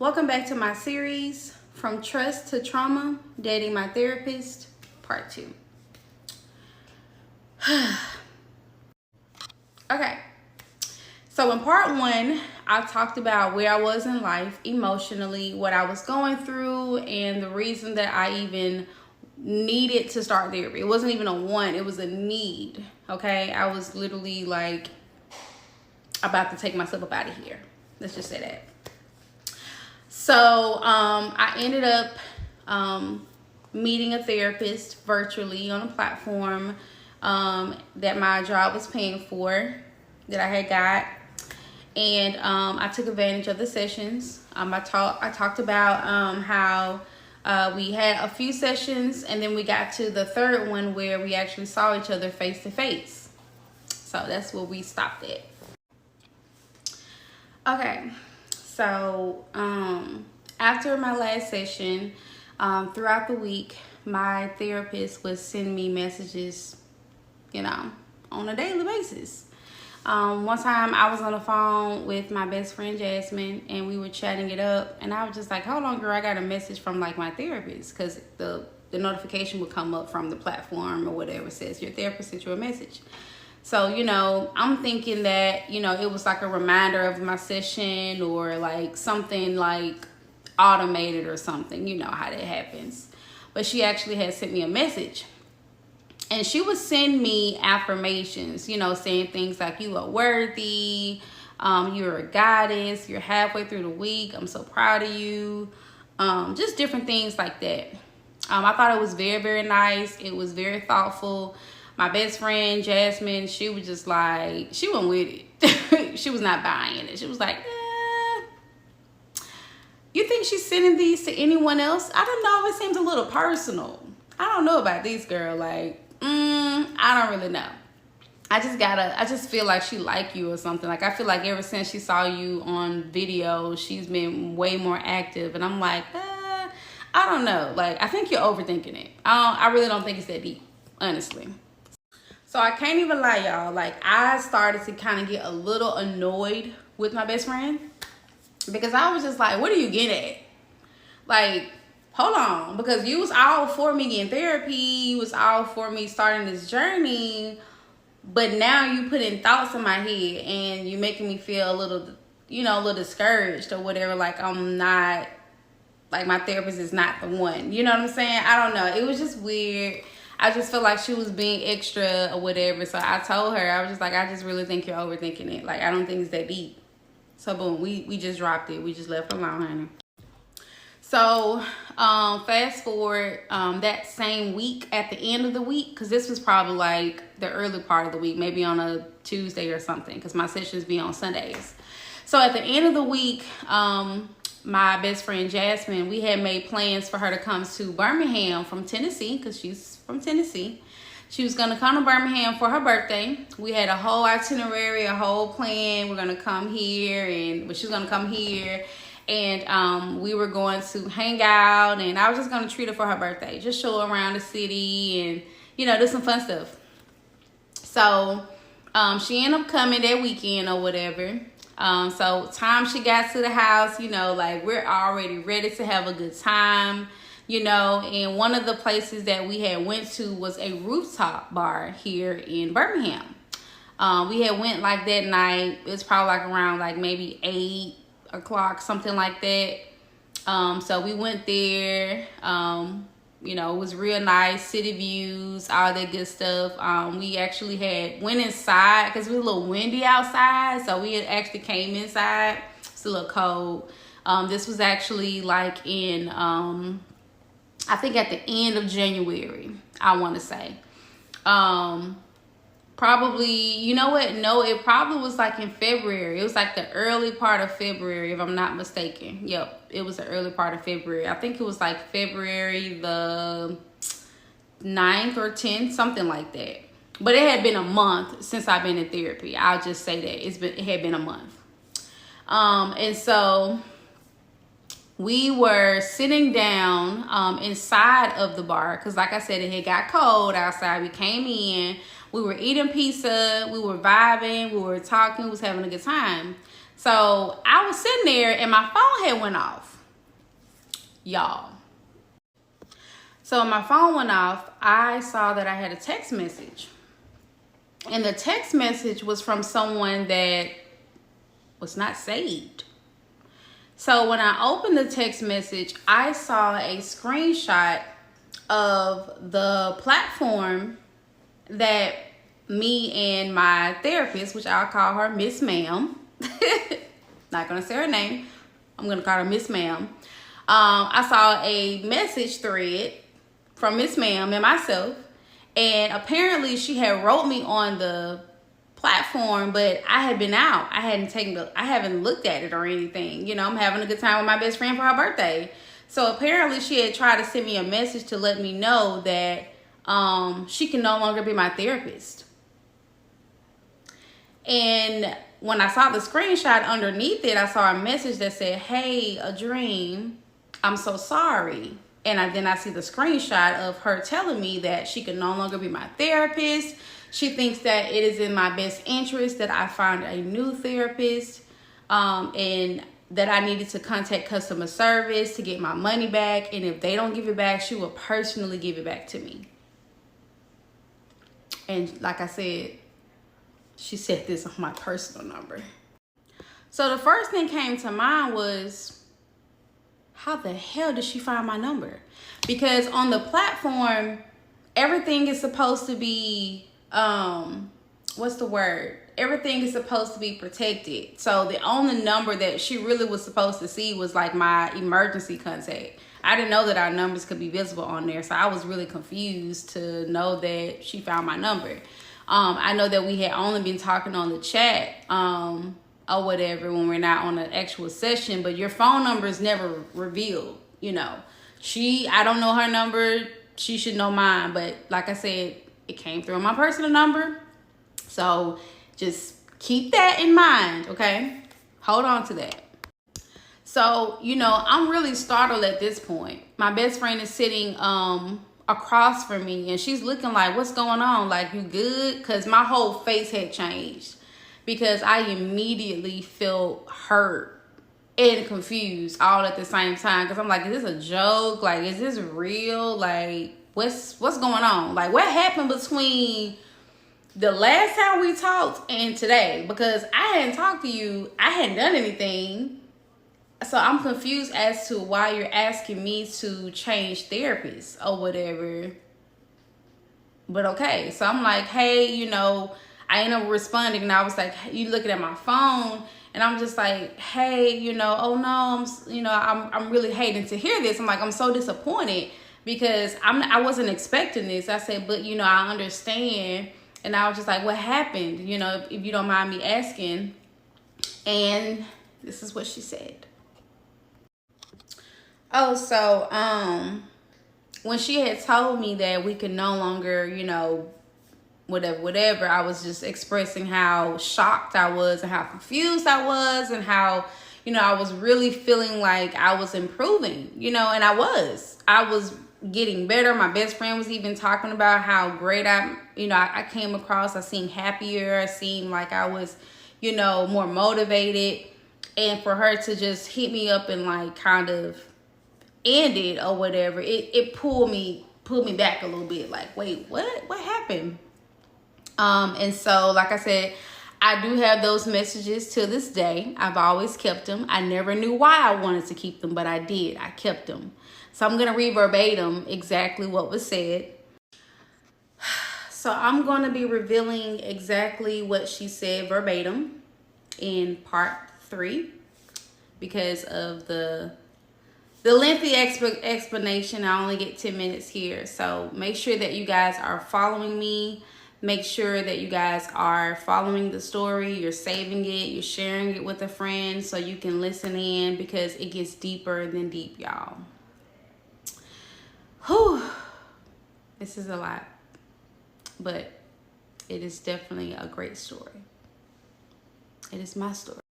Welcome back to my series, From Trust to Trauma, Dating My Therapist, Part 2. Okay, so in Part 1, I talked about where I was in life emotionally, what I was going through, and the reason that I even needed to start therapy. It wasn't even a want, it was a need, okay? I was literally like about to take myself up out of here. Let's just say that. So I ended up meeting a therapist virtually on a platform that my job was paying for, that I had got. And I took advantage of the sessions. I talked about how we had a few sessions, and then we got to the third one where we actually saw each other face to face. So that's where we stopped at. Okay. So, after my last session, throughout the week, my therapist would send me messages, on a daily basis. One time I was on the phone with my best friend, Jasmine, and we were chatting it up, and I was just like, hold on, girl, I got a message from, my therapist, because the notification would come up from the platform or whatever. It says, your therapist sent you a message. So, I'm thinking that, it was like a reminder of my session or something automated or something. You know how that happens. But she actually had sent me a message. And she would send me affirmations, saying things like, you are worthy, you're a goddess, you're halfway through the week, I'm so proud of you. Just different things like that. I thought it was very, very nice. It was very thoughtful. My best friend, Jasmine, she was just like, she went with it. She was not buying it. She was like, you think she's sending these to anyone else? I don't know. It seems a little personal. I don't know about these, girl. I don't really know. I just feel like she like you or something. I feel like ever since she saw you on video, she's been way more active. And I'm like, I don't know. I think you're overthinking it. I really don't think it's that deep, honestly. So I can't even lie, y'all. I started to kind of get a little annoyed with my best friend because I was just like, what are you getting at? Hold on. Because you was all for me getting therapy. You was all for me starting this journey. But now you put in thoughts in my head and you making me feel a little, a little discouraged or whatever. I'm not, my therapist is not the one. You know what I'm saying? I don't know. It was just weird. I just feel like she was being extra or whatever. So I told her, I was just like, I just really think you're overthinking it. I don't think it's that deep. So boom, we just dropped it. We just left it alone, honey. So fast forward that same week, at the end of the week, because this was probably the early part of the week, maybe on a Tuesday or something, because my sessions be on Sundays. So at the end of the week, my best friend Jasmine, we had made plans for her to come to Birmingham from Tennessee, because she's from Tennessee. She was going to come to Birmingham for her birthday. We had a whole itinerary, a whole plan. We're going to come here, and she was going to come here, and we were going to hang out, and I was just going to treat her for her birthday, just show her around the city and, do some fun stuff. So she ended up coming that weekend or whatever. So time she got to the house, we're already ready to have a good time, and one of the places that we had went to was a rooftop bar here in Birmingham. We had went that night. It was probably around maybe 8 o'clock, something like that. So we went there. It was real nice, city views, all that good stuff. We actually went inside because it was a little windy outside. So we had actually came inside. It's a little cold. This was actually in, I think at the end of January, I want to say. Probably, you know what? No, it probably was in February. It was the early part of February, if I'm not mistaken. Yep, it was the early part of February. I think it was February the 9th or 10th, something like that. But it had been a month since I've been in therapy. I'll just say that. It had been a month. And so we were sitting down inside of the bar because, like I said, it had got cold outside. We came in. We were eating pizza. We were vibing. We were talking. We was having a good time. So I was sitting there and my phone had went off. Y'all. So when my phone went off, I saw that I had a text message. And the text message was from someone that was not saved. So when I opened the text message, I saw a screenshot of the platform that me and my therapist, which I'll call her Miss Ma'am, not gonna say her name, I'm gonna call her Miss Ma'am. I saw a message thread from Miss Ma'am and myself, and apparently she had wrote me on the platform, but I had been out. I haven't looked at it or anything. You know, I'm having a good time with my best friend for her birthday. So apparently she had tried to send me a message to let me know that she can no longer be my therapist. And when I saw the screenshot underneath it, I saw a message that said, "Hey, a dream, I'm so sorry." And then I see the screenshot of her telling me that she can no longer be my therapist. She thinks that it is in my best interest that I find a new therapist, and that I needed to contact customer service to get my money back. And if they don't give it back, she will personally give it back to me. And like I said, she said this on my personal number. So the first thing came to mind was, how the hell did she find my number? Because on the platform, everything is supposed to be, what's the word? Everything is supposed to be protected. So the only number that she really was supposed to see was like my emergency contact. I didn't know that our numbers could be visible on there. So I was really confused to know that she found my number. I know that we had only been talking on the chat, or whatever, when we're not on an actual session, but your phone number is never revealed. You know, I don't know her number. She should know mine. But like I said, it came through my personal number. So just keep that in mind. Okay. Hold on to that. So, you know, I'm really startled at this point. My best friend is sitting, across from me, and she's looking like, "What's going on? Like, you good?" Because my whole face had changed, because I immediately felt hurt and confused all at the same time. Because I'm like, is this a joke? Like, is this real? Like, what's going on? Like, what happened between the last time we talked and today? Because I hadn't talked to you. I hadn't done anything. So I'm confused as to why you're asking me to change therapists or whatever. But okay. So I'm like, hey, you know, I ended up responding, and I was like, you looking at my phone, and I'm just like, hey, you know, oh no, I'm really hating to hear this. I'm like, I'm so disappointed because I wasn't expecting this. I said, but you know, I understand. And I was just like, what happened? You know, if you don't mind me asking. And this is what she said. Oh, so when she had told me that we could no longer, you know, whatever, I was just expressing how shocked I was and how confused I was, and how, you know, I was really feeling like I was improving, you know, and I was getting better. My best friend was even talking about how great I came across. I seemed happier. I seemed like I was, you know, more motivated. And for her to just hit me up and like kind of end it or whatever, it pulled me back a little bit. Like, wait, what happened? And so, like I said, I do have those messages to this day. I've always kept them. I never knew why I wanted to keep them, but I did. I kept them. So I'm going to read verbatim exactly what was said. So I'm going to be revealing exactly what she said verbatim in part 3 because of the lengthy explanation. I only get 10 minutes here. So make sure that you guys are following me. Make sure that you guys are following the story. You're saving it. You're sharing it with a friend so you can listen in, because it gets deeper than deep, y'all. Whew. This is a lot. But it is definitely a great story. It is my story.